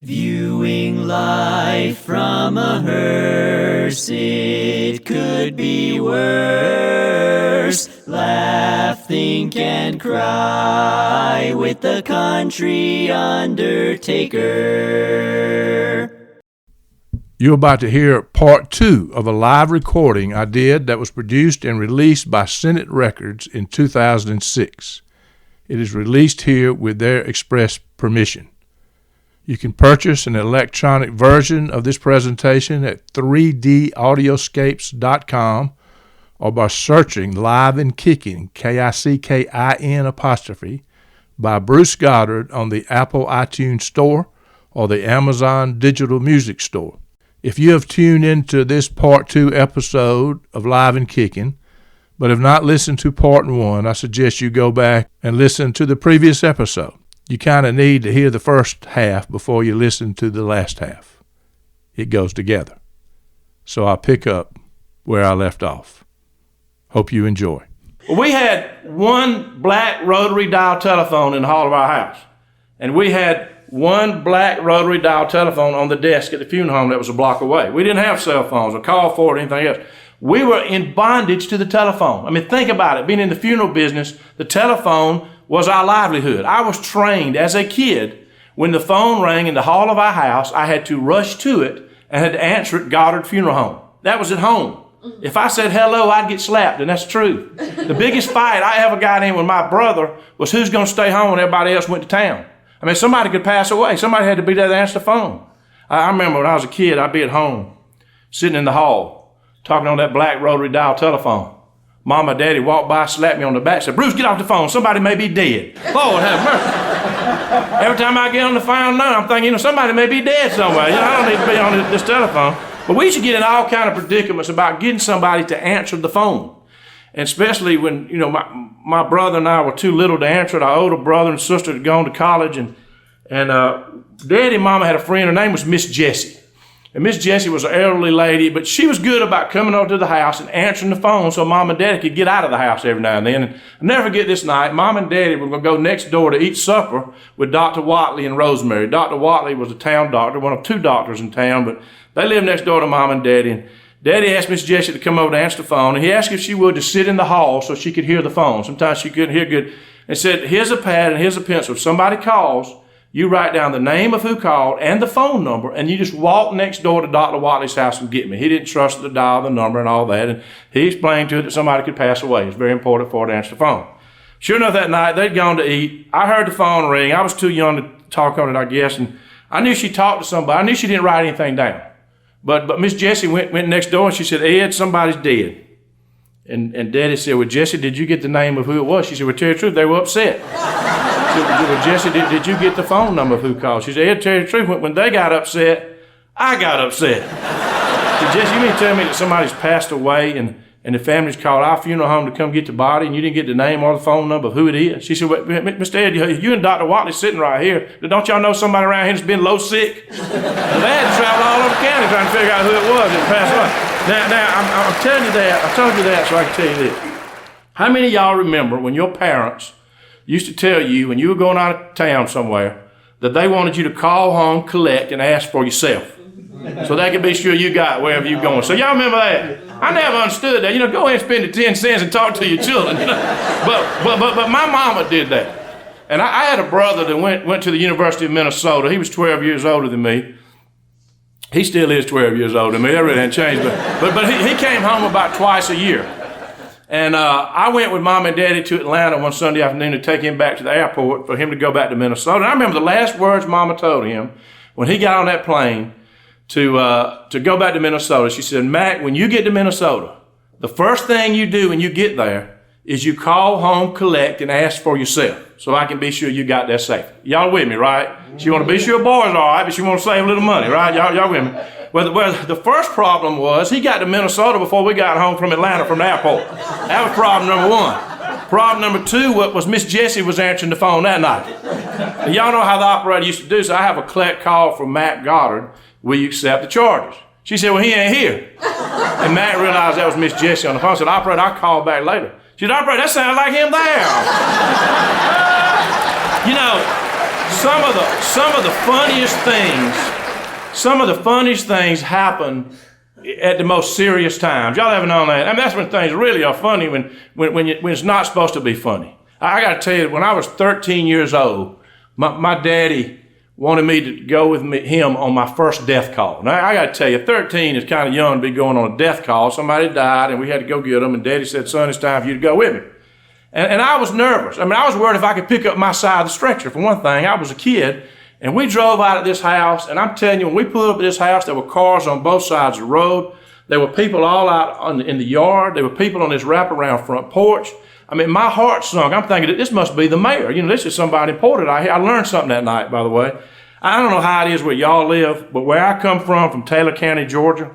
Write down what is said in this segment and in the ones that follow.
Viewing life from a hearse, it could be worse. Laugh, think, and cry with the country undertaker. You're about to hear part 2 of a live recording I did that was produced and released by Senate Records in 2006. It is released here with their express permission. You can purchase an electronic version of this presentation at 3daudioscapes.com or by searching Live and Kickin, Kickin', by Bruce Goddard on the Apple iTunes Store or the Amazon Digital Music Store. If you have tuned into this part 2 episode of Live and Kickin', but have not listened to part 1, I suggest you go back and listen to the previous episode. You kind of need to hear the first half before you listen to the last half. It goes together. So I'll pick up where I left off. Hope you enjoy. We had one black rotary dial telephone in the hall of our house. And we had one black rotary dial telephone on the desk at the funeral home that was a block away. We didn't have cell phones or call for it or anything else. We were in bondage to the telephone. I mean, think about it. Being in the funeral business, the telephone was our livelihood. I was trained as a kid. When the phone rang in the hall of our house, I had to rush to it and had to answer at Goddard Funeral Home. That was at home. If I said hello, I'd get slapped, and that's true. The biggest fight I ever got in with my brother was who's going to stay home when everybody else went to town. I mean, somebody could pass away. Somebody had to be there to answer the phone. I remember when I was a kid, I'd be at home, sitting in the hall, talking on that black rotary dial telephone. Mama and Daddy walked by, slapped me on the back, said, "Bruce, get off the phone. Somebody may be dead." Lord have mercy. Every time I get on the phone now, I'm thinking, somebody may be dead somewhere. I don't need to be on this telephone. But we used to get in all kind of predicaments about getting somebody to answer the phone. And especially when, my brother and I were too little to answer it. Our older brother and sister had gone to college, and Daddy and Mama had a friend. Her name was Miss Jessie. And Miss Jessie was an elderly lady, but she was good about coming over to the house and answering the phone so Mom and Daddy could get out of the house every now and then. And I'll never forget this night. Mom and Daddy were going to go next door to eat supper with Dr. Watley and Rosemary. Dr. Watley was a town doctor, one of 2 doctors in town, but they lived next door to Mom and Daddy. And Daddy asked Miss Jessie to come over to answer the phone, and he asked if she would to sit in the hall so she could hear the phone. Sometimes she couldn't hear good. And said, "Here's a pad and here's a pencil. If somebody calls, you write down the name of who called and the phone number, and you just walk next door to Dr. Watley's house and get me." He didn't trust her to dial the number and all that, and he explained to her that somebody could pass away. It's very important for her to answer the phone. Sure enough, that night, they'd gone to eat. I heard the phone ring. I was too young to talk on it, I guess, and I knew she talked to somebody. I knew she didn't write anything down. But Miss Jessie went next door, and she said, "Ed, somebody's dead." And Daddy said, "Well, Jessie, did you get the name of who it was?" She said, "Well, tell you the truth, they were upset." "Well, Jessie, did you get the phone number of who called?" She said, "Ed, tell you the truth, when they got upset, I got upset." I said, "Jessie, you mean to tell me that somebody's passed away and the family's called our funeral home to come get the body, and you didn't get the name or the phone number of who it is?" She said, "Well, Mr. Ed, you and Dr. Watley sitting right here. Don't y'all know somebody around here that's been low sick?" And they had to travel all over the county trying to figure out who it was that passed away. Now, I'm telling you that. I told you that so I can tell you this. How many of y'all remember when your parents used to tell you when you were going out of town somewhere that they wanted you to call home, collect, and ask for yourself so they could be sure you got wherever you're going? So y'all remember that? I never understood that. Go ahead and spend the 10 cents and talk to your children. But my mama did that. And I had a brother that went to the University of Minnesota. He was 12 years older than me. He still is 12 years older than me. That really hasn't changed. But he came home about twice a year. And I went with Mom and Daddy to Atlanta one Sunday afternoon to take him back to the airport for him to go back to Minnesota. And I remember the last words Mama told him when he got on that plane to go back to Minnesota. She said, "Mac, when you get to Minnesota, the first thing you do when you get there is you call home, collect, and ask for yourself so I can be sure you got there safe." Y'all with me, right? She want to be sure boys are all right, but she want to save a little money, right? Y'all with me? Well, the first problem was he got to Minnesota before we got home from Atlanta from the airport. That was problem number 1. Problem number 2 was Miss Jessie was answering the phone that night. And y'all know how the operator used to do, so I have a collect call from Matt Goddard. "Will you accept the charges?" She said, "Well, he ain't here." And Matt realized that was Miss Jessie on the phone. I said, "Operator, I'll call back later." She said, "Operator, that sounds like him there." some of the funniest things happen at the most serious times. Y'all ever known that? I mean, that's when things really are funny, when it's not supposed to be funny. I got to tell you, when I was 13 years old, my daddy wanted me to go with him on my first death call. Now, I got to tell you, 13 is kind of young to be going on a death call. Somebody died, and we had to go get them, and Daddy said, son, it's time for you to go with me. And I was nervous. I mean, I was worried if I could pick up my side of the stretcher. For one thing, I was a kid, and we drove out of this house, and I'm telling you, when we pulled up at this house, there were cars on both sides of the road. There were people all out in the yard. There were people on this wraparound front porch. I mean, my heart sunk. I'm thinking, this must be the mayor. You know, this is somebody important. I learned something that night, by the way. I don't know how it is where y'all live, but where I come from Taylor County, Georgia,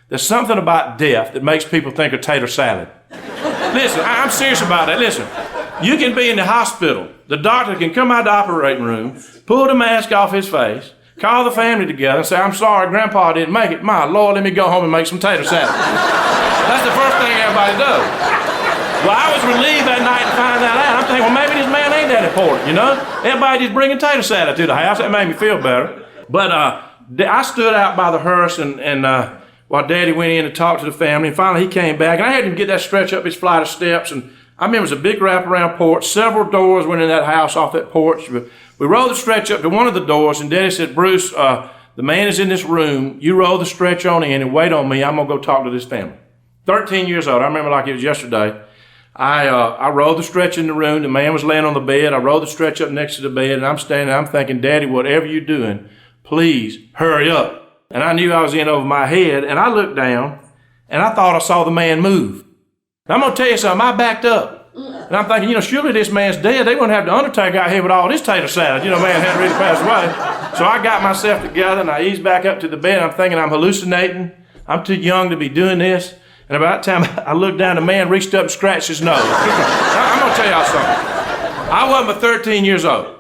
there's something about death that makes people think of tater salad. Listen, I'm serious about that. Listen, you can be in the hospital. The doctor can come out of the operating room, pull the mask off his face, call the family together and say, I'm sorry, Grandpa didn't make it. My Lord, let me go home and make some tater salad. That's the first thing everybody does. Well, I was relieved that night to find that out. I'm thinking, well, maybe this man ain't that important, you know? Everybody just bringing tater salad to the house. That made me feel better. But I stood out by the hearse and while Daddy went in to talk to the family, and finally he came back, and I had him get that stretch up his flight of steps, and I remember it was a big wraparound porch. Several doors went in that house off that porch. We rolled the stretch up to one of the doors, and Daddy said, Bruce, the man is in this room. You roll the stretch on in and wait on me. I'm going to go talk to this family. 13 years old. I remember like it was yesterday. I rolled the stretch in the room. The man was laying on the bed. I rolled the stretch up next to the bed, and I'm standing there. I'm thinking, Daddy, whatever you're doing, please hurry up. And I knew I was in over my head, and I looked down, and I thought I saw the man move. Now, I'm going to tell you something. I backed up. And I'm thinking, you know, surely this man's dead. They wouldn't have the Undertaker out here with all this tater salad. You know, man hadn't really passed away. So I got myself together, and I eased back up to the bed. I'm thinking I'm hallucinating. I'm too young to be doing this. And about that time, I looked down, the man reached up and scratched his nose. I'm going to tell y'all something. I wasn't but 13 years old.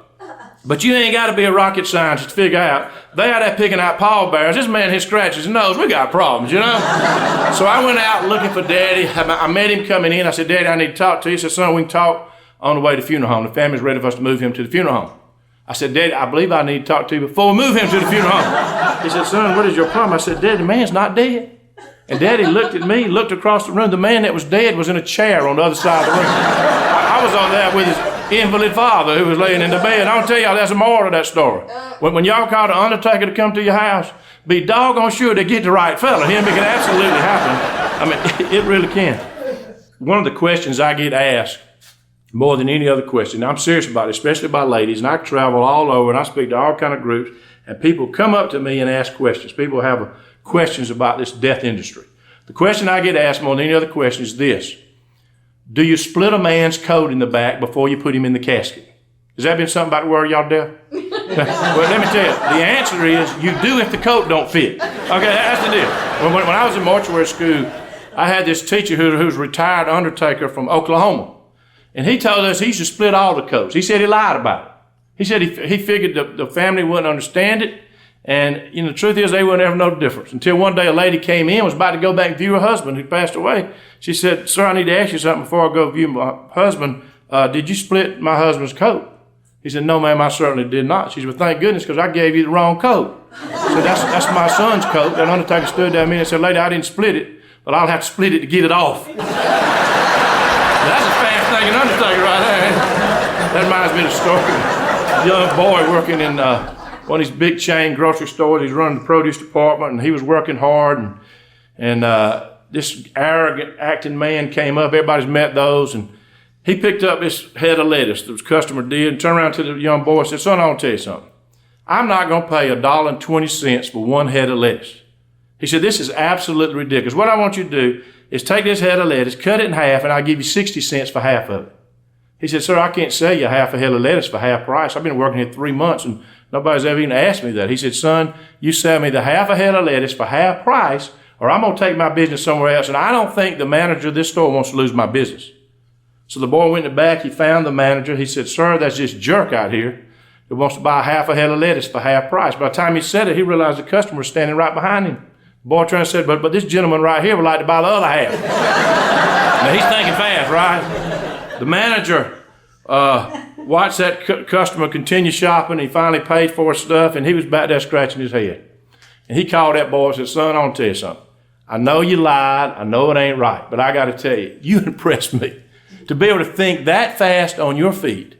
But you ain't got to be a rocket scientist to figure out, they out there picking out pallbearers. This man here scratches his nose. We got problems, you know? So I went out looking for Daddy. I met him coming in. I said, Daddy, I need to talk to you. He said, son, we can talk on the way to the funeral home. The family's ready for us to move him to the funeral home. I said, Daddy, I believe I need to talk to you before we move him to the funeral home. He said, son, what is your problem? I said, Daddy, the man's not dead. And Daddy looked at me, looked across the room. The man that was dead was in a chair on the other side of the room. I was on there with his invalid father who was laying in the bed. I'm gonna tell y'all, that's the moral of that story. When y'all call the Undertaker to come to your house, be doggone sure they get the right fella. Him, it can absolutely happen. I mean, it really can. One of the questions I get asked more than any other question, I'm serious about it, especially by ladies, and I travel all over and I speak to all kind of groups, and people come up to me and ask questions. People have questions about this death industry. The question I get asked more than any other question is this: do you split a man's coat in the back before you put him in the casket? Has that been something about the word y'all deaf? Well, let me tell you, the answer is you do if the coat don't fit. Okay, that's the deal. When I was in mortuary school, I had this teacher who's a retired undertaker from Oklahoma. And he told us he should split all the coats. He said he lied about it. He said he figured the family wouldn't understand it. And, you know, the truth is they wouldn't ever know the difference. Until one day a lady came in, was about to go back and view her husband who passed away. She said, sir, I need to ask you something before I go view my husband. Did you split my husband's coat? He said, no, ma'am, I certainly did not. She said, well, thank goodness, because I gave you the wrong coat. So that's my son's coat. That undertaker stood there at me and said, lady, I didn't split it, but I'll have to split it to get it off. That's a fast-thinking undertaker right there. That reminds me of the story. A young boy working in one of these big chain grocery stores. He's running the produce department, and he was working hard, and this arrogant acting man came up. Everybody's met those, and he picked up this head of lettuce that the customer did and turned around to the young boy and said, son, I want to tell you something. I'm not going to pay $1.20 for one head of lettuce. He said, this is absolutely ridiculous. What I want you to do is take this head of lettuce, cut it in half, and I'll give you 60 cents for half of it. He said, sir, I can't sell you half a head of lettuce for half price. I've been working here 3 months, and nobody's ever even asked me that. He said, son, you sell me the half a head of lettuce for half price, or I'm going to take my business somewhere else, and I don't think the manager of this store wants to lose my business. So the boy went in the back. He found the manager. He said, sir, that's this jerk out here who wants to buy half a head of lettuce for half price. By the time he said it, he realized the customer was standing right behind him. The boy trying to say, but this gentleman right here would like to buy the other half. Now, he's thinking fast, right? The manager watched that customer continue shopping. He finally paid for his stuff, and he was back there scratching his head. And he called that boy and said, son, I want to tell you something. I know you lied. I know it ain't right, but I got to tell you, you impressed me. To be able to think that fast on your feet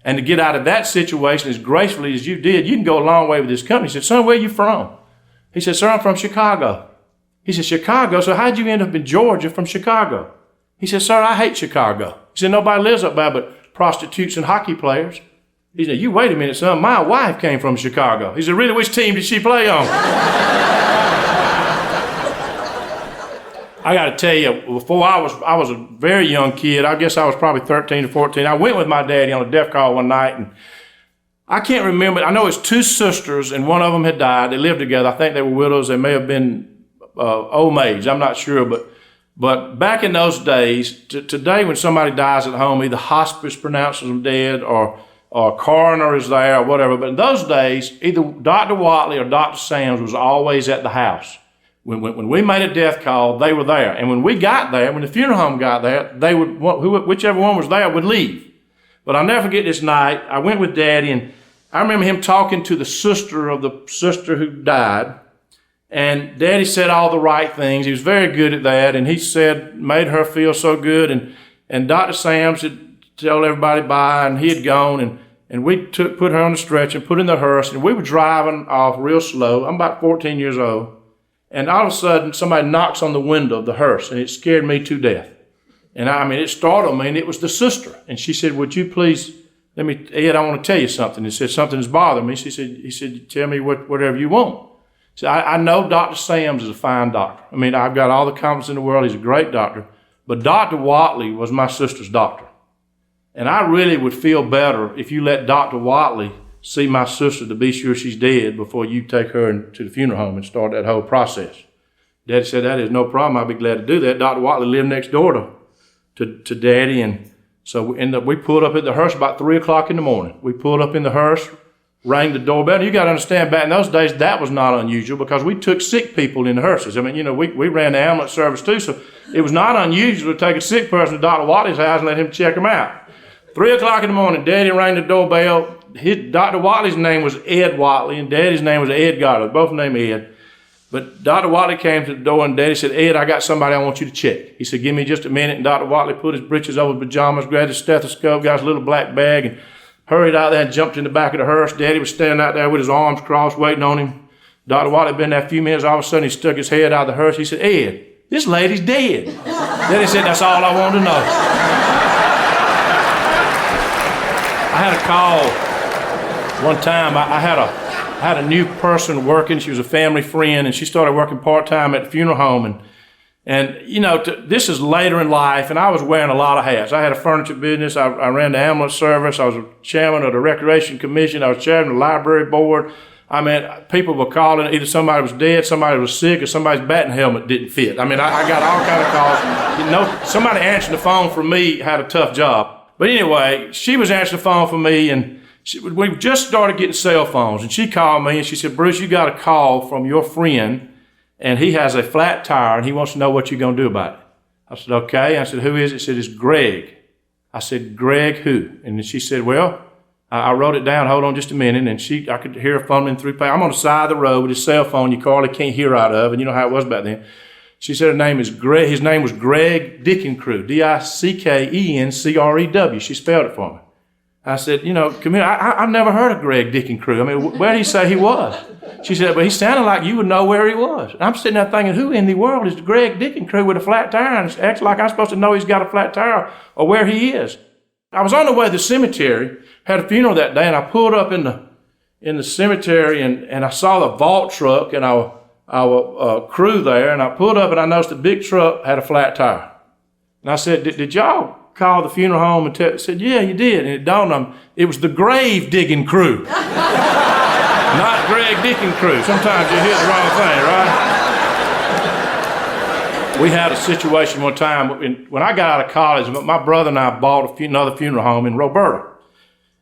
and to get out of that situation as gracefully as you did, you can go a long way with this company. He said, son, where are you from? He said, sir, I'm from Chicago. He said, Chicago? So how'd you end up in Georgia from Chicago? He said, sir, I hate Chicago. He said, nobody lives up there but prostitutes and hockey players. He said, you wait a minute, son. My wife came from Chicago. He said, really, which team did she play on? I got to tell you, before I was a very young kid. I guess I was probably 13 or 14. I went with my daddy on a death call one night, and I can't remember. I know it's two sisters, and one of them had died. They lived together. I think they were widows. They may have been old maids. I'm not sure, but back in those days, today when somebody dies at home, either hospice pronounces them dead or coroner is there or whatever. But in those days, either Dr. Watley or Dr. Sams was always at the house. When we made a death call, they were there. And when we got there, when the funeral home got there, they would, whichever one was there would leave. But I'll never forget this night. I went with Daddy, and I remember him talking to the sister of the sister who died. And Daddy said all the right things. He was very good at that. And he said, made her feel so good. And Dr. Sams had told everybody bye, and he had gone. And we put her on the stretcher and put in the hearse. And we were driving off real slow. I'm about 14 years old. And all of a sudden, somebody knocks on the window of the hearse, and it scared me to death. And it startled me, and it was the sister. And she said, would you please, Ed, I want to tell you something. He said, something is bothering me. He said, tell me whatever you want. So I know Dr. Sams is a fine doctor. I've got all the confidence in the world. He's a great doctor. But Dr. Watley was my sister's doctor. And I really would feel better if you let Dr. Watley see my sister to be sure she's dead before you take her to the funeral home and start that whole process. Daddy said, that is no problem. I'll be glad to do that. Dr. Watley lived next door to Daddy. And so we pulled up at the hearse about 3 o'clock in the morning. We pulled up in the hearse, rang the doorbell. You got to understand, back in those days, that was not unusual because we took sick people in the hearses. We ran the ambulance service too, so it was not unusual to take a sick person to Dr. Watley's house and let him check them out. 3 o'clock in the morning, Daddy rang the doorbell. Dr. Watley's name was Ed Watley, and Daddy's name was Ed Goddard, both named Ed. But Dr. Watley came to the door, and Daddy said, Ed, I got somebody I want you to check. He said, give me just a minute. And Dr. Watley put his breeches over his pajamas, grabbed his stethoscope, got his little black bag, and hurried out there and jumped in the back of the hearse. Daddy was standing out there with his arms crossed, waiting on him. Dr. Watley had been there a few minutes. All of a sudden, he stuck his head out of the hearse. He said, Ed, this lady's dead. Daddy said, that's all I wanted to know. I had a call one time. I had a new person working. She was a family friend, and she started working part-time at the funeral home. And this is later in life, and I was wearing a lot of hats. I had a furniture business. I ran the ambulance service. I was a chairman of the Recreation Commission. I was chairman of the library board. People were calling. Either somebody was dead, somebody was sick, or somebody's batting helmet didn't fit. I got all kind of calls. Somebody answering the phone for me had a tough job. But anyway, she was answering the phone for me, and we just started getting cell phones. And she called me, and she said, Bruce, you got a call from your friend, and he has a flat tire, and he wants to know what you're going to do about it. I said, okay. I said, who is it? She said, it's Greg. I said, Greg who? And then she said, well, I wrote it down. Hold on just a minute. And I could hear her fumbling through paper. I'm on the side of the road with his cell phone you hardly can't hear out of, and you know how it was back then. She said her name is Greg. His name was Greg Dickencrew, Dickencrew. She spelled it for me. I said, come here. I've never heard of Greg Dickencrew. Where did he say he was? She said, but he sounded like you would know where he was. And I'm sitting there thinking, who in the world is Greg Dickencrew with a flat tire? And acts like I'm supposed to know he's got a flat tire or where he is. I was on the way to the cemetery, had a funeral that day, and I pulled up in the cemetery, and I saw the vault truck and our crew there, and I pulled up and I noticed the big truck had a flat tire. And I said, did y'all call the funeral home and said, yeah, you did. And it dawned on me, it was the grave digging crew, not Greg Dickencrew. Sometimes you hear the wrong thing, right? We had a situation one time when I got out of college. My brother and I bought another funeral home in Roberta.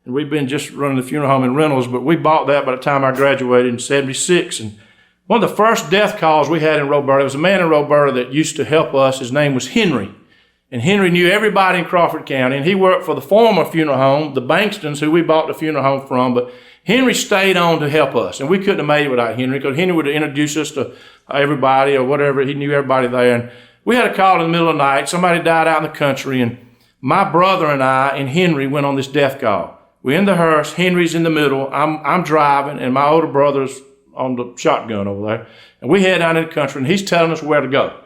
And we've been just running the funeral home in Reynolds, but we bought that by the time I graduated in 76. And one of the first death calls we had in Roberta, there was a man in Roberta that used to help us. His name was Henry. And Henry knew everybody in Crawford County, and he worked for the former funeral home, the Bankstons, who we bought the funeral home from. But Henry stayed on to help us, and we couldn't have made it without Henry, because Henry would have introduced us to everybody or whatever. He knew everybody there. And we had a call in the middle of the night. Somebody died out in the country, and my brother and I and Henry went on this death call. We're in the hearse. Henry's in the middle. I'm driving, and my older brother's on the shotgun over there. And we head down in the country, and he's telling us where to go.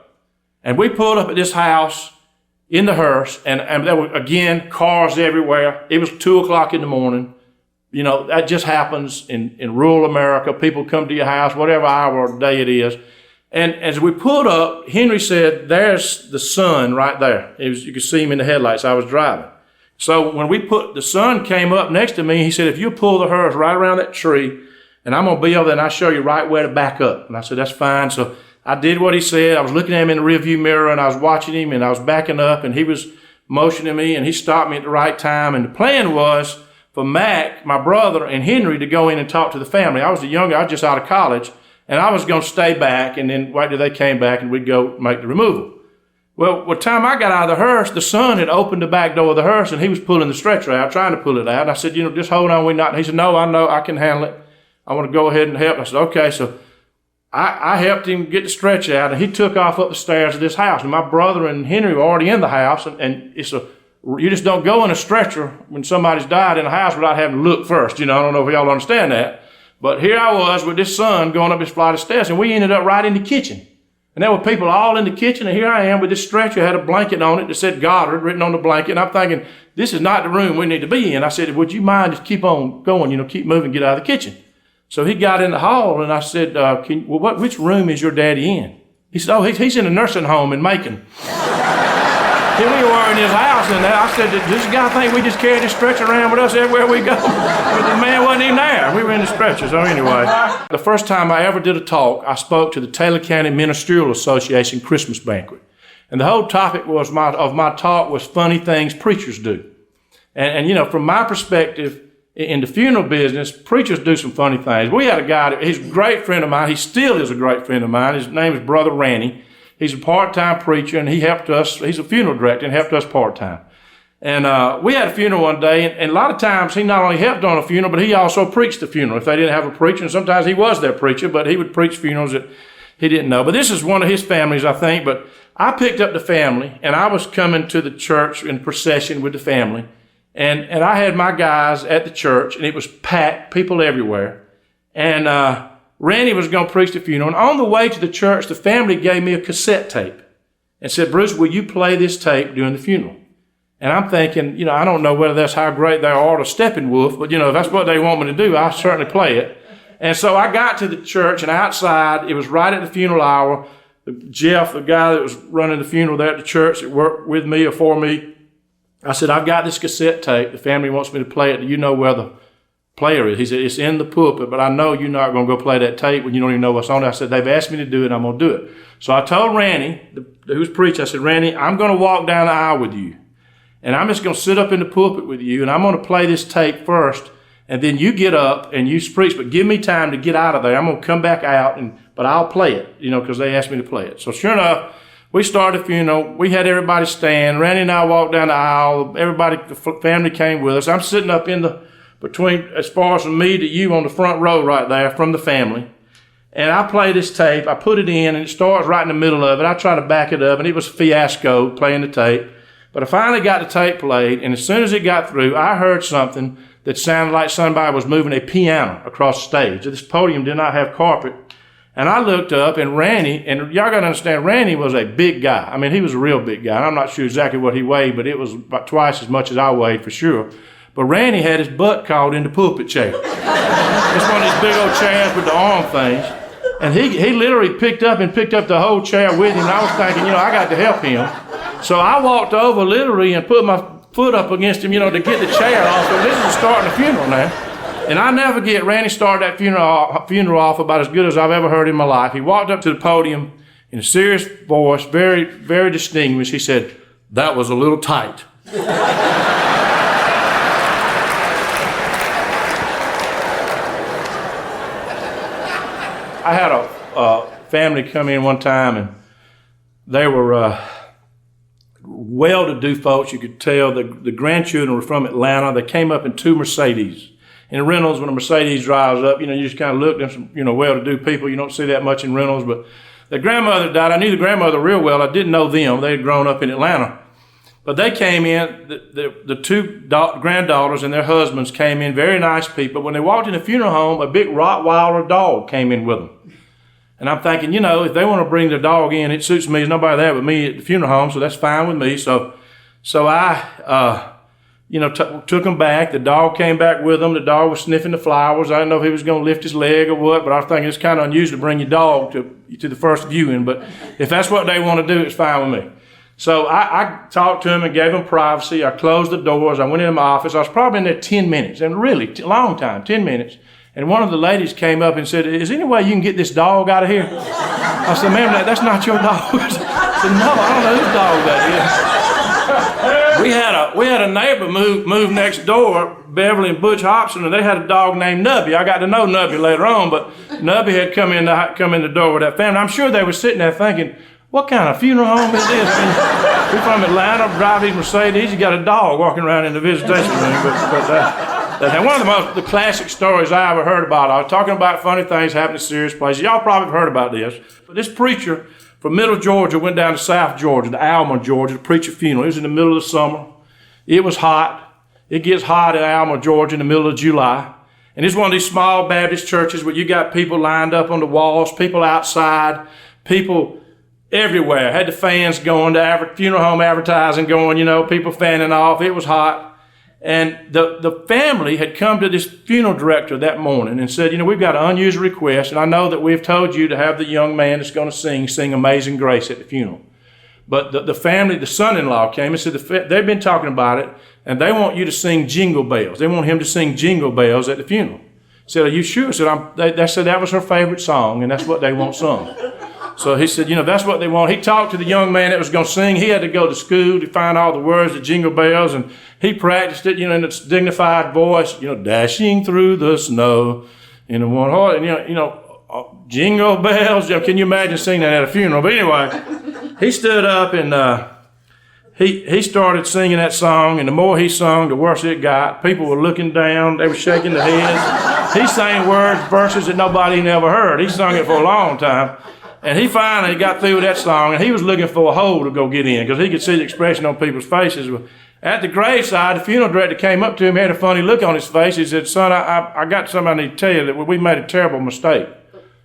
And we pulled up at this house in the hearse, and there were, again, cars everywhere. It was 2 o'clock in the morning. You know, that just happens in rural America. People come to your house, whatever hour of the day it is. And as we pulled up, Henry said, there's the sun right there. You could see him in the headlights. I was driving. So when the sun came up next to me, he said, if you pull the hearse right around that tree, and I'm going to be over there, and I'll show you right where to back up. And I said, that's fine. So I did what he said. I was looking at him in the rearview mirror, and I was watching him, and I was backing up, and he was motioning me, and he stopped me at the right time. And the plan was for Mac, my brother, and Henry to go in and talk to the family. I was the younger, I was just out of college, and I was going to stay back and then wait till they came back, and we'd go make the removal. Well, by the time I got out of the hearse, the son had opened the back door of the hearse, and he was pulling the stretcher out, trying to pull it out. And I said, just hold on. He said, no, I know, I can handle it. I want to go ahead and help. I said, okay. So I helped him get the stretcher out, and he took off up the stairs of this house. And my brother and Henry were already in the house, and you just don't go in a stretcher when somebody's died in a house without having to look first. I don't know if y'all understand that. But here I was with this son going up this flight of stairs, and we ended up right in the kitchen. And there were people all in the kitchen, and here I am with this stretcher, had a blanket on it that said Goddard written on the blanket. And I'm thinking, this is not the room we need to be in. I said, would you mind just keep on going, keep moving, get out of the kitchen. So he got in the hall, and I said, which room is your daddy in? He said, he's in a nursing home in Macon. Here we were in his house, and I said, does this guy think we just carry this stretcher around with us everywhere we go? But the man wasn't even there. We were in the stretcher. So anyway, the first time I ever did a talk, I spoke to the Taylor County Ministerial Association Christmas banquet. And the whole topic of my talk was funny things preachers do. And from my perspective, in the funeral business, preachers do some funny things. We had a guy, he's a great friend of mine. He still is a great friend of mine. His name is Brother Ranny. He's a part-time preacher, and he helped us. He's a funeral director and helped us part-time. And we had a funeral one day, and a lot of times he not only helped on a funeral, but he also preached the funeral. If they didn't have a preacher, and sometimes he was their preacher, but he would preach funerals that he didn't know. But this is one of his families, I think. But I picked up the family, and I was coming to the church in procession with the family. And I had my guys at the church, and it was packed, people everywhere. And Randy was going to preach the funeral. And on the way to the church, the family gave me a cassette tape and said, Bruce, will you play this tape during the funeral? And I'm thinking, I don't know whether that's how great they are to Steppenwolf, but, if that's what they want me to do, I'll certainly play it. And so I got to the church, and outside, it was right at the funeral hour. Jeff, the guy that was running the funeral there at the church that worked with me or for me, I said, I've got this cassette tape. The family wants me to play it. Do you know where the player is? He said, it's in the pulpit, but I know you're not going to go play that tape when you don't even know what's on it. I said, they've asked me to do it, and I'm going to do it. So I told Randy, who's preaching, I said, Randy, I'm going to walk down the aisle with you, and I'm just going to sit up in the pulpit with you, and I'm going to play this tape first, and then you get up and you preach, but give me time to get out of there. I'm going to come back out, but I'll play it, because they asked me to play it. So sure enough, we started the funeral. We had everybody stand. Randy and I walked down the aisle. Everybody, the family came with us. I'm sitting up between, as far as from me to you on the front row right there from the family. And I play this tape. I put it in, and it starts right in the middle of it. I try to back it up, and it was a fiasco playing the tape. But I finally got the tape played, and as soon as it got through, I heard something that sounded like somebody was moving a piano across the stage. This podium did not have carpet. And I looked up, and Randy, and y'all got to understand, Randy was a big guy. I mean, he was a real big guy. And I'm not sure exactly what he weighed, but it was about twice as much as I weighed for sure. But Randy had his butt caught in the pulpit chair. It's one of these big old chairs with the arm things. And he literally picked up the whole chair with him. And I was thinking, I got to help him. So I walked over literally and put my foot up against him, to get the chair off. So this is starting the funeral now. And I never forget, Randy started that funeral off about as good as I've ever heard in my life. He walked up to the podium in a serious voice, very, very distinguished. He said, that was a little tight. I had a family come in one time, and they were well-to-do folks. You could tell the grandchildren were from Atlanta. They came up in 2 Mercedes. In Reynolds, when a Mercedes drives up, you just kind of look at some, well-to-do people. You don't see that much in Reynolds, but the grandmother died. I knew the grandmother real well. I didn't know them. They had grown up in Atlanta. But they came in, the 2 granddaughters and their husbands came in, very nice people. When they walked in the funeral home, a big Rottweiler dog came in with them. And I'm thinking, if they want to bring their dog in, it suits me. There's nobody there but me at the funeral home, so that's fine with me. So I, took them back. The dog came back with them. The dog was sniffing the flowers. I didn't know if he was going to lift his leg or what, but I was thinking it's kind of unusual to bring your dog to the first viewing. But if that's what they want to do, it's fine with me. So I talked to him and gave him privacy. I closed the doors. I went into my office. I was probably in there 10 minutes, and really long time, 10 minutes. And one of the ladies came up and said, "Is there any way you can get this dog out of here?" I said, "Ma'am, that's not your dog." I said, "No, I don't know whose dog that is." We had a neighbor move next door, Beverly and Butch Hobson, and they had a dog named Nubby. I got to know Nubby later on, but Nubby had come in the door with that family. I'm sure they were sitting there thinking, what kind of funeral home is this? We're from Atlanta, drive these Mercedes, you got a dog walking around in the visitation room. But one of the classic stories I ever heard about, I was talking about funny things happening in serious places. Y'all probably have heard about this. But this preacher from Middle Georgia went down to South Georgia, to Alma, Georgia, to preach a funeral. It was in the middle of the summer. It was hot. It gets hot in Alma, Georgia in the middle of July. And it's one of these small Baptist churches where you got people lined up on the walls, people outside, people everywhere. Had the fans going, the funeral home advertising going, people fanning off. It was hot. And the family had come to this funeral director that morning and said, we've got an unusual request, and I know that we've told you to have the young man that's going to sing Amazing Grace at the funeral. But the family, the son-in-law came and said they've been talking about it, and they want you to sing Jingle Bells. They want him to sing Jingle Bells at the funeral. I said, "Are you sure?" I said, they said that was her favorite song, and that's what they want sung. So he said, that's what they want. He talked to the young man that was going to sing. He had to go to school to find all the words to Jingle Bells, and he practiced it, in its dignified voice, dashing through the snow in a one heart, and Jingle Bells. Can you imagine singing that at a funeral? But anyway, he stood up and he started singing that song, and the more he sung, the worse it got. People were looking down. They were shaking their heads. He sang verses that nobody never heard. He sung it for a long time. And he finally got through with that song, and he was looking for a hole to go get in because he could see the expression on people's faces. At the graveside, the funeral director came up to him, had a funny look on his face. He said, "Son, I got something I need to tell you, that we made a terrible mistake."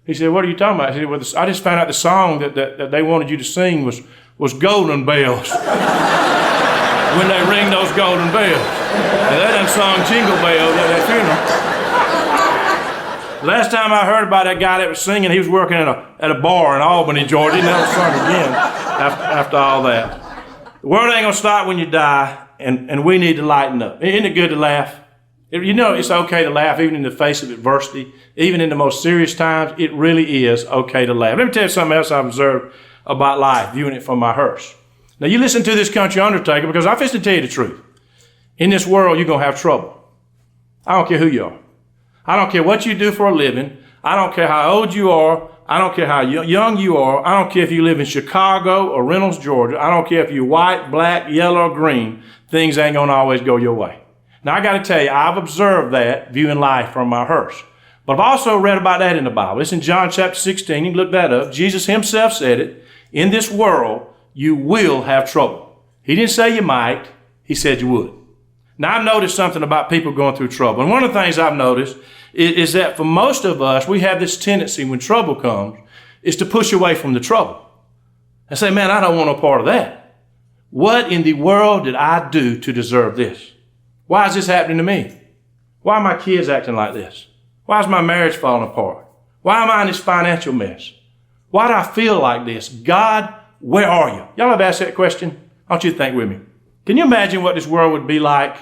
He said, "What are you talking about?" He said, "Well, I just found out the song that they wanted you to sing was Golden Bells." When they ring those golden bells. And they done sung Jingle Bells at that funeral. Last time I heard about that guy that was singing, he was working at a bar in Albany, Georgia. He never sung again after all that. The world ain't going to stop when you die, and we need to lighten up. Isn't it good to laugh? It's okay to laugh even in the face of adversity. Even in the most serious times, it really is okay to laugh. Let me tell you something else I've observed about life, viewing it from my hearse. Now, you listen to this country undertaker, because I'm fixing to tell you the truth. In this world, you're going to have trouble. I don't care who you are. I don't care what you do for a living. I don't care how old you are. I don't care how young you are. I don't care if you live in Chicago or Reynolds, Georgia. I don't care if you're white, black, yellow, or green. Things ain't going to always go your way. Now, I got to tell you, I've observed that viewing life from my hearse. But I've also read about that in the Bible. It's in John chapter 16. You can look that up. Jesus himself said it. In this world, you will have trouble. He didn't say you might. He said you would. Now, I've noticed something about people going through trouble. And one of the things I've noticed is that for most of us, we have this tendency when trouble comes is to push away from the trouble and say, "Man, I don't want no part of that. What in the world did I do to deserve this? Why is this happening to me? Why are my kids acting like this? Why is my marriage falling apart? Why am I in this financial mess? Why do I feel like this? God, where are you?" Y'all have asked that question? I want you to think with me. Can you imagine what this world would be like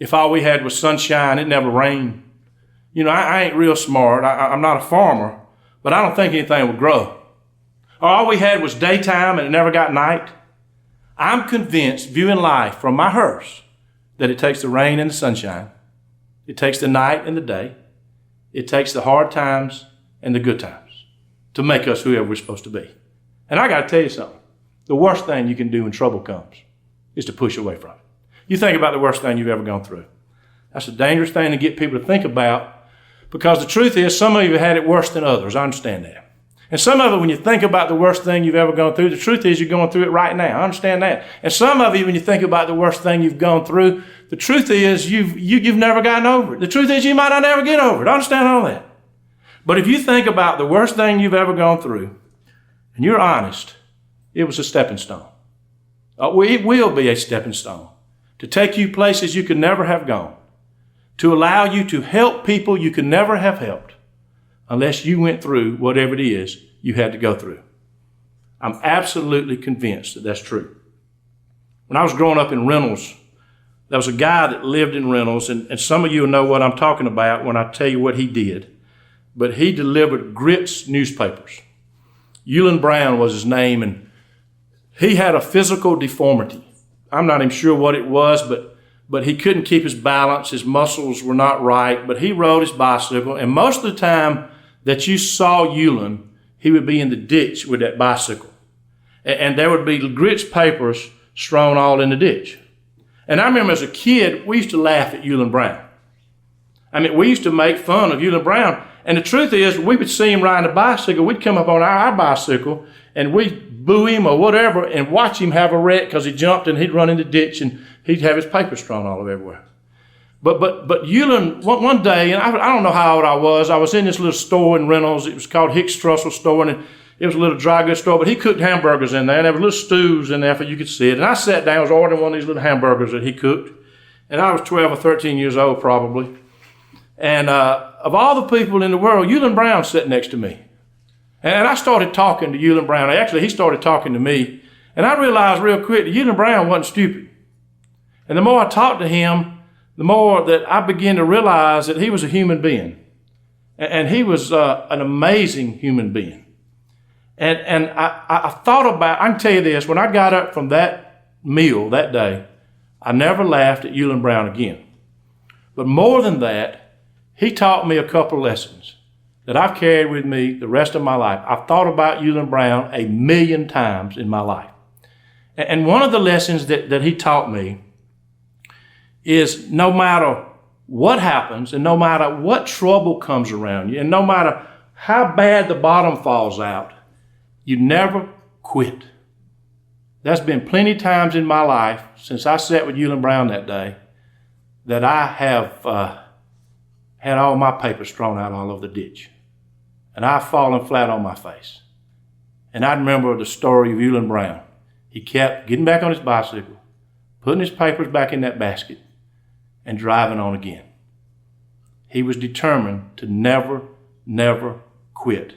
if all we had was sunshine, it never rained? I ain't real smart. I'm not a farmer, but I don't think anything would grow. Or all we had was daytime and it never got night. I'm convinced, viewing life from my hearse, that it takes the rain and the sunshine. It takes the night and the day. It takes the hard times and the good times to make us whoever we're supposed to be. And I got to tell you something. The worst thing you can do when trouble comes is to push away from it. You think about the worst thing you've ever gone through. That's a dangerous thing to get people to think about, because the truth is some of you have had it worse than others. I understand that. And some of it, when you think about the worst thing you've ever gone through, the truth is you're going through it right now. I understand that. And some of you, when you think about the worst thing you've gone through, the truth is you've never gotten over it. The truth is you might not ever get over it. I understand all that. But if you think about the worst thing you've ever gone through, and you're honest, it was a stepping stone. It will be a stepping stone to take you places you could never have gone, to allow you to help people you could never have helped unless you went through whatever it is you had to go through. I'm absolutely convinced that that's true. When I was growing up in Reynolds, there was a guy that lived in Reynolds, and some of you will know what I'm talking about when I tell you what he did. But he delivered Grits newspapers. Eulin Brown was his name, and he had a physical deformity. I'm not even sure what it was, but he couldn't keep his balance. His muscles were not right, but he rode his bicycle, and most of the time that you saw Eulin, he would be in the ditch with that bicycle. And there would be Grits papers strewn all in the ditch. And I remember as a kid, we used to laugh at Eulin Brown. I mean, we used to make fun of Eulin Brown. And the truth is, we would see him riding a bicycle. We'd come up on our bicycle, and we'd boo him or whatever and watch him have a wreck because he jumped and he'd run in the ditch and he'd have his papers strewn all over everywhere. But Eulin, one day, and I don't know how old I was in this little store in Reynolds. It was called Hicks Trussell Store, and it was a little dry goods store, but he cooked hamburgers in there, and there were little stews in there for you could see it. And I sat down, I was ordering one of these little hamburgers that he cooked, and I was 12 or 13 years old probably. And of all the people in the world, Eulin Brown sat next to me. And I started talking to Eulin Brown. Actually, he started talking to me, and I realized real quick that Eulin Brown wasn't stupid. And the more I talked to him, the more that I began to realize that he was a human being. And he was an amazing human being. And I thought about, I can tell you this, when I got up from that meal that day, I never laughed at Eulin Brown again. But more than that, he taught me a couple lessons that I've carried with me the rest of my life. I've thought about Eulin Brown 1,000,000 times in my life. And one of the lessons that he taught me is no matter what happens and no matter what trouble comes around you and no matter how bad the bottom falls out, you never quit. There's been plenty times in my life since I sat with Eulin Brown that day that I have had all my papers thrown out all over the ditch. And I've fallen flat on my face. And I remember the story of Eulin Brown. He kept getting back on his bicycle, putting his papers back in that basket, and driving on again. He was determined to never, never quit.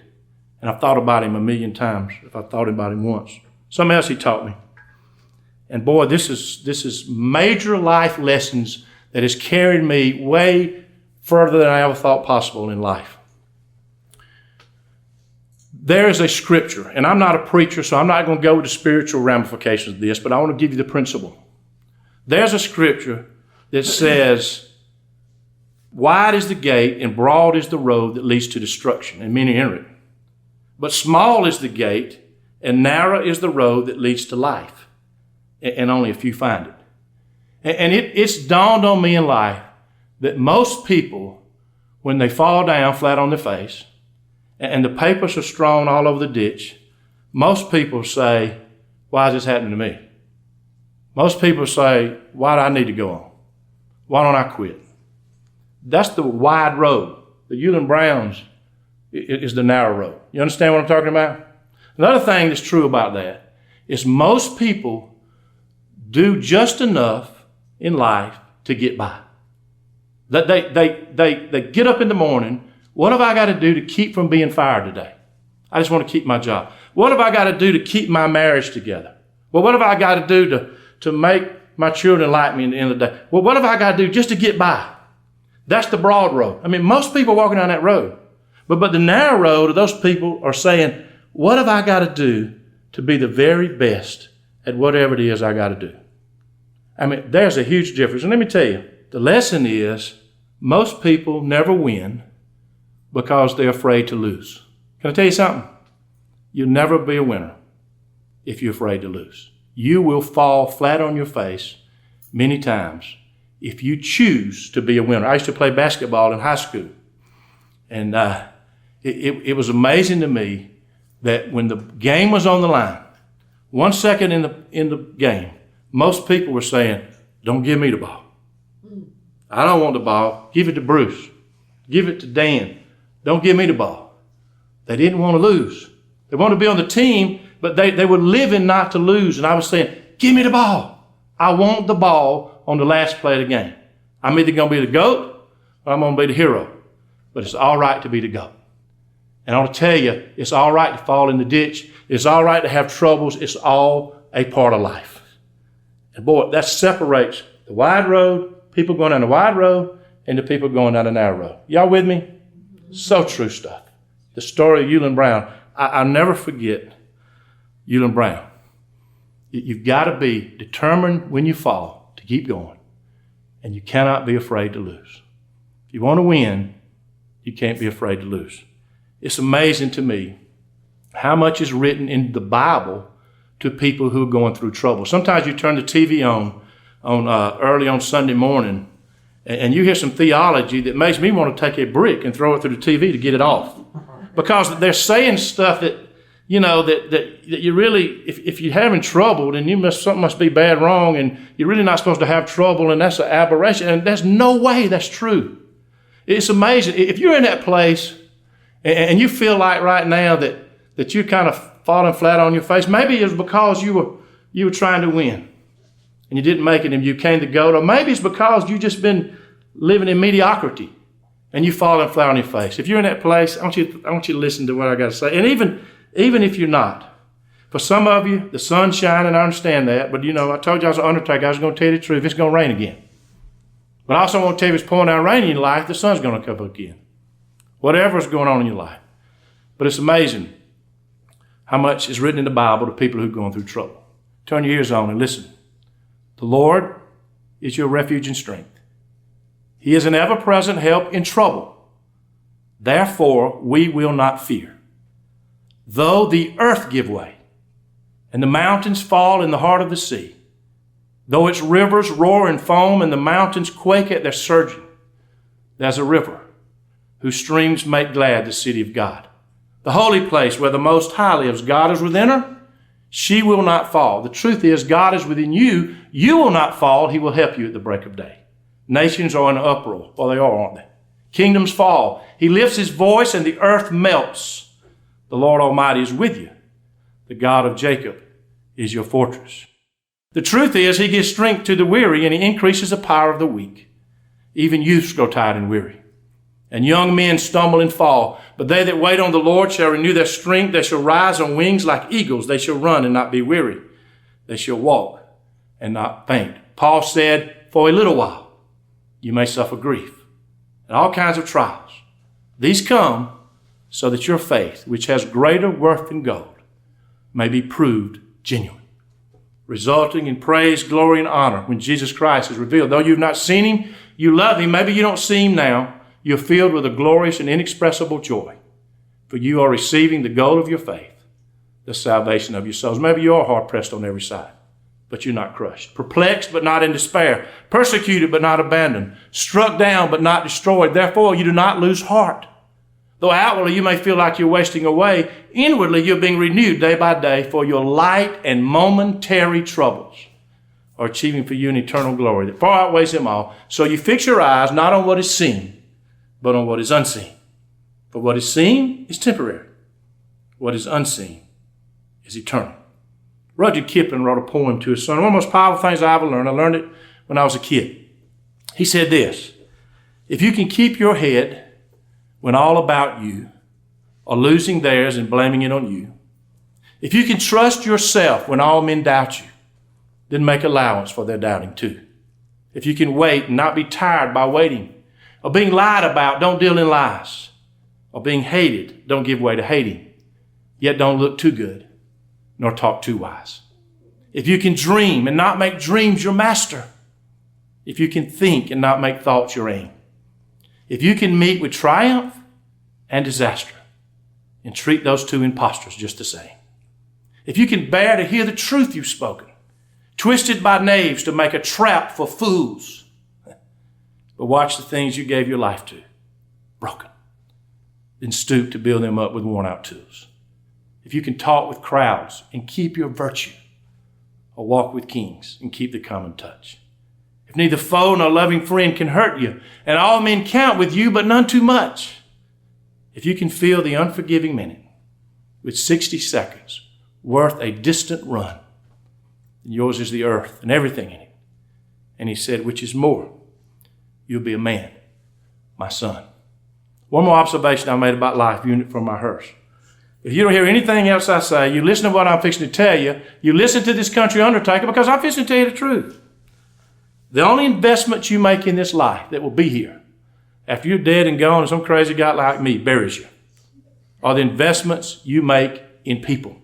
And I've thought about him 1,000,000 times, if I thought about him once. Something else he taught me. And boy, this is major life lessons that has carried me way further than I ever thought possible in life. There is a scripture, and I'm not a preacher, so I'm not going to go with the spiritual ramifications of this, but I want to give you the principle. There's a scripture that says, wide is the gate and broad is the road that leads to destruction, and many enter it. But small is the gate and narrow is the road that leads to life, and only a few find it. And it's dawned on me in life that most people, when they fall down flat on their face and the papers are strewn all over the ditch, most people say, why is this happening to me? Most people say, why do I need to go on? Why don't I quit? That's the wide road. The Eulin Browns is the narrow road. You understand what I'm talking about? Another thing that's true about that is most people do just enough in life to get by. They get up in the morning. What have I got to do to keep from being fired today? I just want to keep my job. What have I got to do to keep my marriage together? Well, what have I got to do to make my children like me at the end of the day? Well, what have I got to do just to get by? That's the broad road. I mean, most people walking down that road. But the narrow road of those people are saying, what have I got to do to be the very best at whatever it is I got to do? I mean, there's a huge difference. And let me tell you, the lesson is most people never win because they're afraid to lose. Can I tell you something? You'll never be a winner if you're afraid to lose. you will fall flat on your face many times if you choose to be a winner. I used to play basketball in high school, and it was amazing to me that when the game was on the line, 1 second in the game, most people were saying, "Don't give me the ball. I don't want the ball. Give it to Bruce. Give it to Dan. Don't give me the ball." They didn't want to lose. They wanted to be on the team, but they were living not to lose. And I was saying, "Give me the ball. I want the ball on the last play of the game. I'm either going to be the GOAT or I'm going to be the hero. But it's all right to be the GOAT." And I want to tell you, it's all right to fall in the ditch. It's all right to have troubles. It's all a part of life. And boy, that separates the wide road, people going down the wide road, and the people going down the narrow road. Y'all with me? So true stuff. The story of Euland Brown. I'll never forget Euland Brown. You've got to be determined when you fall to keep going. And you cannot be afraid to lose. If you want to win, you can't be afraid to lose. It's amazing to me how much is written in the Bible to people who are going through trouble. Sometimes you turn the TV on early on Sunday morning, and you hear some theology that makes me want to take a brick and throw it through the TV to get it off. Because they're saying stuff that, you know, that you really, if you're having trouble, then something must be bad wrong, and you're really not supposed to have trouble, and that's an aberration. And there's no way that's true. It's amazing. If you're in that place and you feel like right now that you're kind of falling flat on your face, maybe it's because you were trying to win and you didn't make it and you came to GOAT, or maybe it's because you've just been living in mediocrity and you're falling flat on your face. If you're in that place, I want you to listen to what I got to say. And even if you're not, for some of you, the sun's shining, I understand that, but you know, I told you I was an undertaker, I was going to tell you the truth, it's going to rain again. But I also want to tell you, if it's pouring down rain in your life, the sun's going to come up again. Whatever is going on in your life. But it's amazing how much is written in the Bible to people who are going through trouble. Turn your ears on and listen. The Lord is your refuge and strength. He is an ever-present help in trouble. Therefore, we will not fear. Though the earth give way, and the mountains fall in the heart of the sea, though its rivers roar and foam, and the mountains quake at their surging, there's a river whose streams make glad the city of God, the holy place where the Most High lives. God is within her. She will not fall. The truth is, God is within you. You will not fall. He will help you at the break of day. Nations are in uproar. Well, they are, aren't they? Kingdoms fall. He lifts his voice and the earth melts. The Lord Almighty is with you. The God of Jacob is your fortress. The truth is, he gives strength to the weary and he increases the power of the weak. Even youths grow tired and weary, and young men stumble and fall. But they that wait on the Lord shall renew their strength. They shall rise on wings like eagles. They shall run and not be weary. They shall walk and not faint. Paul said, for a little while you may suffer grief and all kinds of trials. These come so that your faith, which has greater worth than gold, may be proved genuine, resulting in praise, glory, and honor when Jesus Christ is revealed. Though you've not seen him, you love him. Maybe you don't see him now. You're filled with a glorious and inexpressible joy, for you are receiving the goal of your faith, the salvation of your souls. Maybe you are hard-pressed on every side, but you're not crushed. Perplexed, but not in despair. Persecuted, but not abandoned. Struck down, but not destroyed. Therefore, you do not lose heart. Though outwardly you may feel like you're wasting away, inwardly you're being renewed day by day, for your light and momentary troubles are achieving for you an eternal glory that far outweighs them all. So you fix your eyes not on what is seen, but on what is unseen. For what is seen is temporary. What is unseen is eternal. Rudyard Kipling wrote a poem to his son. One of the most powerful things I ever learned. I learned it when I was a kid. He said this: if you can keep your head when all about you are losing theirs and blaming it on you, if you can trust yourself when all men doubt you, then make allowance for their doubting too. If you can wait and not be tired by waiting, or being lied about, don't deal in lies. Or being hated, don't give way to hating. Yet don't look too good, nor talk too wise. If you can dream and not make dreams your master. If you can think and not make thoughts your aim. If you can meet with triumph and disaster and treat those two impostors just the same. If you can bear to hear the truth you've spoken twisted by knaves to make a trap for fools. But watch the things you gave your life to, broken. Then stoop to build them up with worn-out tools. If you can talk with crowds and keep your virtue, or walk with kings and keep the common touch. If neither foe nor loving friend can hurt you, and all men count with you, but none too much. If you can fill the unforgiving minute with 60 seconds worth a distant run, then yours is the earth and everything in it. And he said, which is more, you'll be a man, my son. One more observation I made about life, unit from my hearse. If you don't hear anything else I say, you listen to what I'm fixing to tell you, you listen to this country undertaker because I'm fixing to tell you the truth. The only investment you make in this life that will be here after you're dead and gone and some crazy guy like me buries you are the investments you make in people.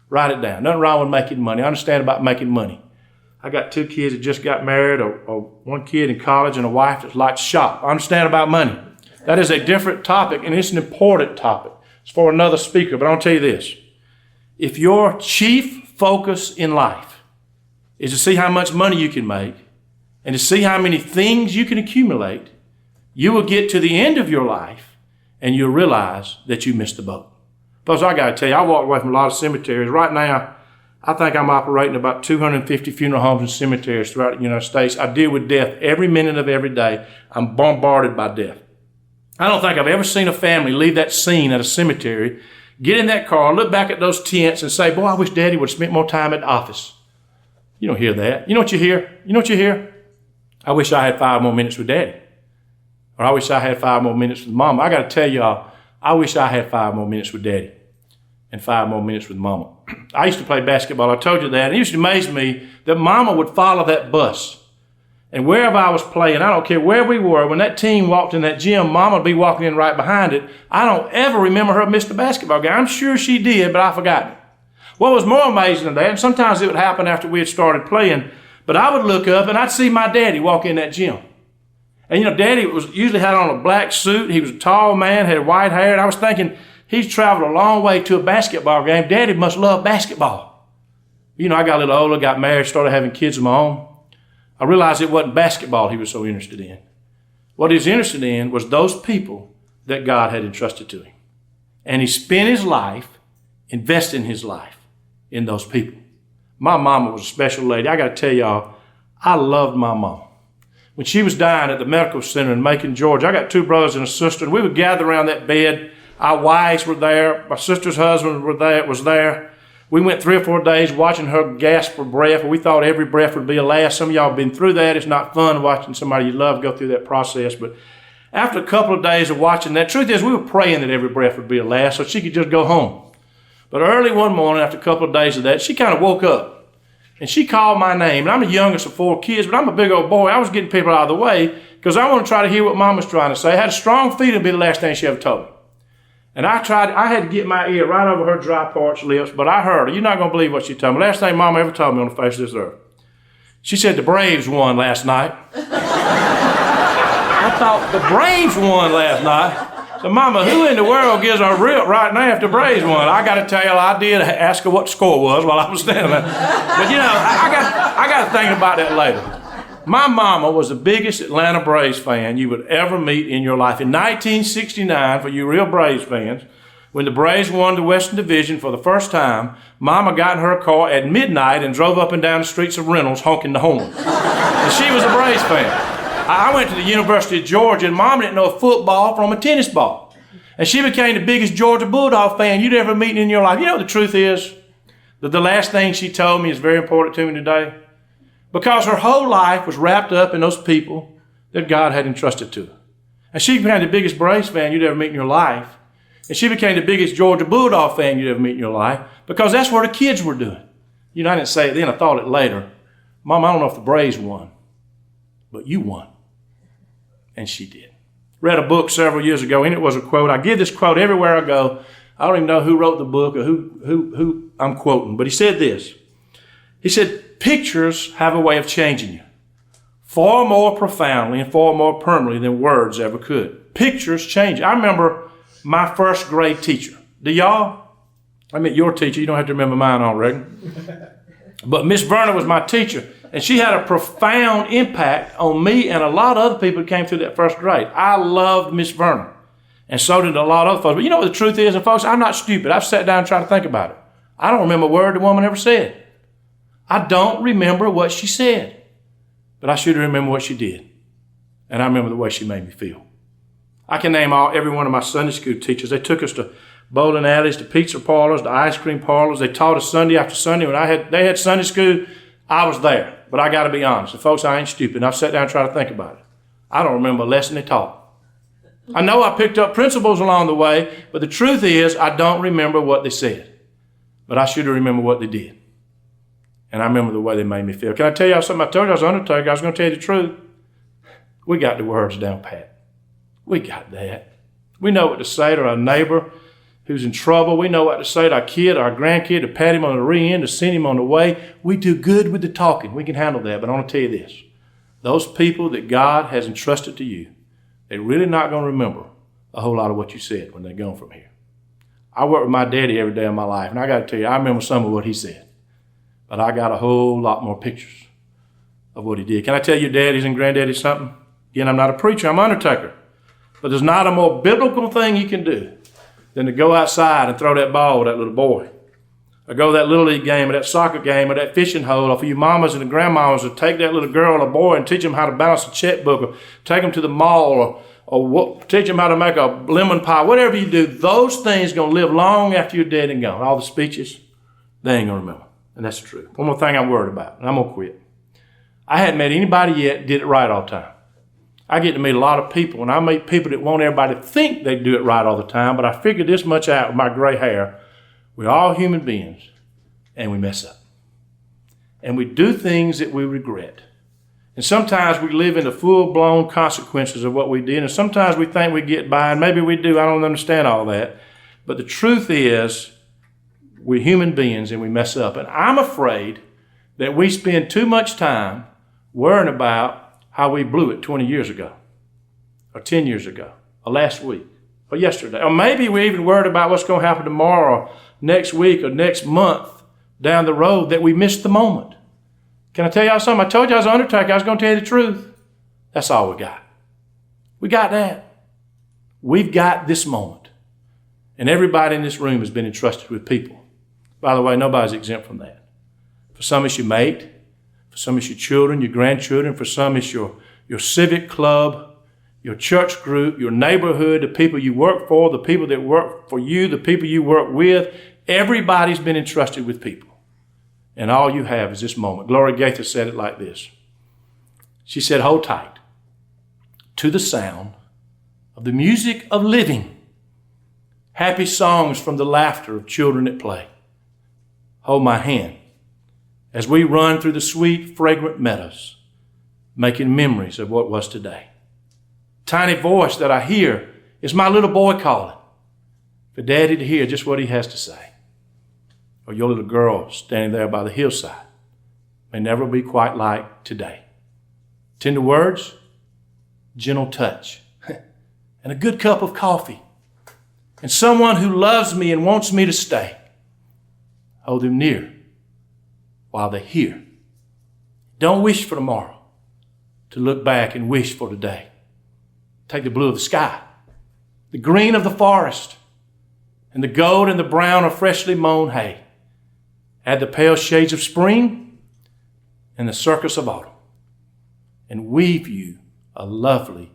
Write it down. Nothing wrong with making money. I understand about making money. I got 2 kids that just got married, or 1 kid in college and a wife that likes to shop. I understand about money. That is a different topic, and it's an important topic. It's for another speaker, but I'll tell you this. If your chief focus in life is to see how much money you can make and to see how many things you can accumulate, you will get to the end of your life and you'll realize that you missed the boat. Because I got to tell you, I walk away from a lot of cemeteries. Right now, I think I'm operating about 250 funeral homes and cemeteries throughout the United States. I deal with death every minute of every day. I'm bombarded by death. I don't think I've ever seen a family leave that scene at a cemetery, get in that car, look back at those tents and say, boy, I wish Daddy would have spent more time at the office. You don't hear that. You know what you hear? You know what you hear? I wish I had 5 more minutes with Daddy. Or I wish I had 5 more minutes with Mama. I got to tell y'all, I wish I had 5 more minutes with Daddy and 5 more minutes with Mama. I used to play basketball. I told you that. And it used to amaze me that Mama would follow that bus. And wherever I was playing, I don't care where we were, when that team walked in that gym, Mama would be walking in right behind it. I don't ever remember her miss the basketball game. I'm sure she did, but I forgot it. What was more amazing than that, and sometimes it would happen after we had started playing, but I would look up and I'd see my daddy walk in that gym. And Daddy usually had on a black suit. He was a tall man, had white hair, and I was thinking, he's traveled a long way to a basketball game. Daddy must love basketball. I got a little older, got married, started having kids of my own. I realized it wasn't basketball he was so interested in. What he was interested in was those people that God had entrusted to him. And he spent his life investing his life in those people. My mama was a special lady. I got to tell y'all, I loved my mom. When she was dying at the medical center in Macon, Georgia, I got 2 brothers and a sister, and we would gather around that bed. Our wives were there. My sister's husband was there. We went 3 or 4 days watching her gasp for breath. We thought every breath would be a last. Some of y'all have been through that. It's not fun watching somebody you love go through that process. But after a couple of days of watching that, truth is we were praying that every breath would be a last so she could just go home. But early one morning, after a couple of days of that, she kind of woke up. And she called my name. And I'm the youngest of 4 kids, but I'm a big old boy. I was getting people out of the way because I want to try to hear what Mom was trying to say. I had a strong feeling it'd be the last thing she ever told me. And I had to get my ear right over her dry, parched lips, but I heard her. You're not going to believe what she told me. Last thing Mama ever told me on the face of this earth. She said, the Braves won last night. I thought, the Braves won last night? So, Mama, who in the world gives a rip right now if the Braves won? I got to tell you, I did ask her what the score was while I was standing there. But, I got to think about that later. My mama was the biggest Atlanta Braves fan you would ever meet in your life. In 1969, for you real Braves fans, when the Braves won the Western Division for the first time, Mama got in her car at midnight and drove up and down the streets of Reynolds honking the horn. And she was a Braves fan. I went to the University of Georgia, and Mama didn't know a football from a tennis ball. And she became the biggest Georgia Bulldog fan you'd ever meet in your life. You know what the truth is? That the last thing she told me is very important to me today. Because her whole life was wrapped up in those people that God had entrusted to her. And she became the biggest Braves fan you'd ever meet in your life. And she became the biggest Georgia Bulldog fan you'd ever meet in your life because that's what her kids were doing. I didn't say it then, I thought it later. Mom, I don't know if the Braves won, but you won. And she did. Read a book several years ago, and it was a quote. I give this quote everywhere I go. I don't even know who wrote the book or who I'm quoting, but he said this. He said, pictures have a way of changing you far more profoundly and far more permanently than words ever could. Pictures change. I remember my first grade teacher. Do y'all? I mean, your teacher. You don't have to remember mine, I reckon. But Miss Verna was my teacher, and she had a profound impact on me and a lot of other people who came through that first grade. I loved Miss Verna, and so did a lot of other folks. But you know what the truth is, and folks, I'm not stupid. I've sat down and tried to think about it. I don't remember a word the woman ever said. I don't remember what she said, but I should remember what she did. And I remember the way she made me feel. I can name every one of my Sunday school teachers. They took us to bowling alleys, to pizza parlors, to ice cream parlors. They taught us Sunday after Sunday. When they had Sunday school, I was there. But I got to be honest. And folks, I ain't stupid. I've sat down and tried to think about it. I don't remember a lesson they taught. I know I picked up principles along the way, but the truth is I don't remember what they said. But I should remember what they did. And I remember the way they made me feel. Can I tell y'all something? I told you I was an undertaker. I was going to tell you the truth. We got the words down pat. We got that. We know what to say to our neighbor who's in trouble. We know what to say to our kid, our grandkid, to pat him on the rear end, to send him on the way. We do good with the talking. We can handle that. But I want to tell you this. Those people that God has entrusted to you, they're really not going to remember a whole lot of what you said when they're gone from here. I work with my daddy every day of my life, and I got to tell you, I remember some of what he said. But I got a whole lot more pictures of what he did. Can I tell you daddies and granddaddies something? Again, I'm not a preacher, I'm an undertaker. But there's not a more biblical thing you can do than to go outside and throw that ball with that little boy. Or go to that little league game or that soccer game or that fishing hole, or for you mamas and the grandmamas to take that little girl or boy and teach them how to balance a checkbook, or take them to the mall, or teach them how to make a lemon pie. Whatever you do, those things are going to live long after you're dead and gone. All the speeches, they ain't going to remember. And that's the truth. One more thing I'm worried about, and I'm going to quit. I hadn't met anybody yet that did it right all the time. I get to meet a lot of people, and I meet people that want everybody to think they do it right all the time, but I figured this much out with my gray hair. We're all human beings, and we mess up. And we do things that we regret. And sometimes we live in the full-blown consequences of what we did, and sometimes we think we get by, and maybe we do. I don't understand all that. But the truth is, we're human beings, and we mess up. And I'm afraid that we spend too much time worrying about how we blew it 20 years ago, or 10 years ago, or last week, or yesterday. Or maybe we're even worried about what's going to happen tomorrow, or next week, or next month down the road, that we missed the moment. Can I tell y'all something? I told you I was an undertaker. I was going to tell you the truth. That's all we got. We got that. We've got this moment. And everybody in this room has been entrusted with people. By the way, nobody's exempt from that. For some, it's your mate. For some, it's your children, your grandchildren. For some, it's your civic club, your church group, your neighborhood, the people you work for, the people that work for you, the people you work with. Everybody's been entrusted with people. And all you have is this moment. Gloria Gaither said it like this. She said, hold tight to the sound of the music of living, happy songs from the laughter of children at play. Hold my hand as we run through the sweet, fragrant meadows, making memories of what was today. Tiny voice that I hear is my little boy calling for Daddy to hear just what he has to say. Or your little girl standing there by the hillside may never be quite like today. Tender words, gentle touch, and a good cup of coffee, and someone who loves me and wants me to stay. Hold them near while they're here. Don't wish for tomorrow, to look back and wish for today. Take the blue of the sky, the green of the forest, and the gold and the brown of freshly mown hay. Add the pale shades of spring and the circus of autumn, and weave you a lovely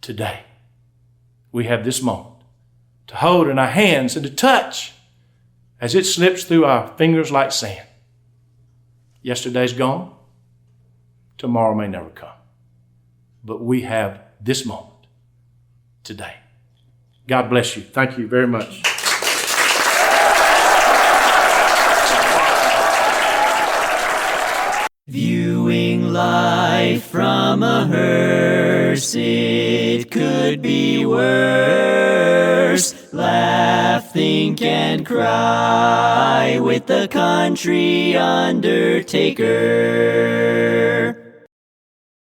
today. We have this moment to hold in our hands and to touch as it slips through our fingers like sand. Yesterday's gone. Tomorrow may never come. But we have this moment today. God bless you. Thank you very much. Viewing life from a hearse, it could be worse. Laugh, think, and cry with the country undertaker.